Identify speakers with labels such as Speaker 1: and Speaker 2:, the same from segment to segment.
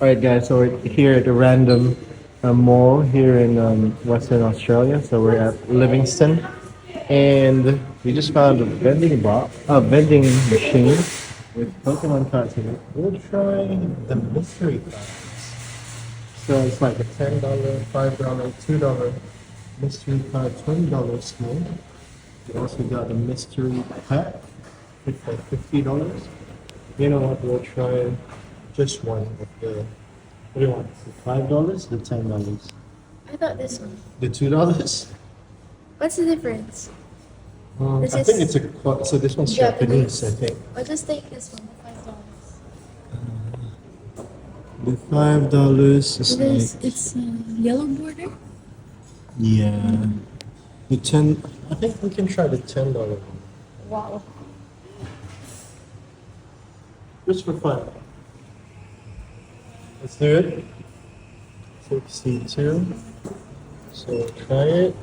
Speaker 1: Alright guys, so we're here at a random mall here in Western Australia. So we're at Livingston and we just found a vending machine with Pokemon cards in it. We'll try the mystery cards. So it's like a $10, $5, $2 mystery card, $20 skill. We also got a mystery pack with like $50. You know what, we'll try just one of the, what do you want? The $5, the $10?
Speaker 2: I thought this one.
Speaker 1: The $2?
Speaker 2: What's the difference? This
Speaker 1: I think
Speaker 2: is
Speaker 1: it's so this one's Japanese, I think.
Speaker 2: I'll just take this one, the $5.
Speaker 1: The $5 is like,
Speaker 2: It's yellow border.
Speaker 1: yeah. The 10, I think we can try the $10 one.
Speaker 2: Wow.
Speaker 1: Just for fun. Let's do it. 62. So we'll try it.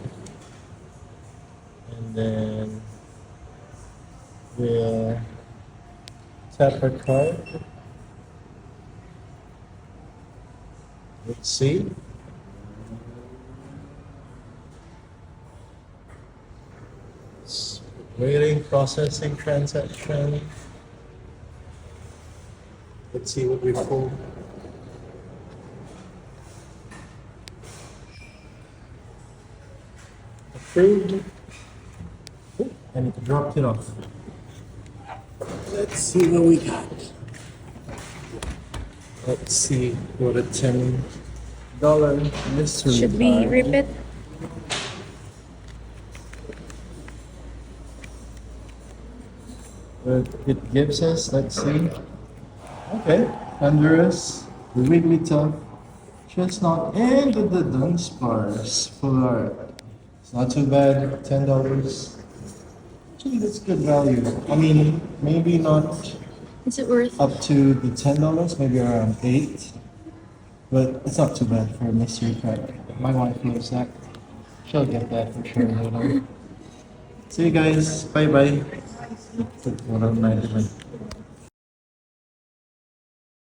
Speaker 1: And then we'll tap our card. Let's see. It's waiting, processing transaction. Let's see what we pull. Approved. Oh, and it dropped it off. Let's see what we got. Let's see what a $10 mystery
Speaker 2: Should we
Speaker 1: card.
Speaker 2: rip it?
Speaker 1: What it gives us, let's see. Okay, Honduras, the Wigglytuff, Chestnut, and the Dunsparce full art. It's not too bad, $10. Actually, that's good value. I mean, maybe not
Speaker 2: Is it worth?
Speaker 1: up to the $10, maybe around 8. But it's not too bad for a mystery card. My wife knows that. She'll get that for sure later. See you guys. Bye bye.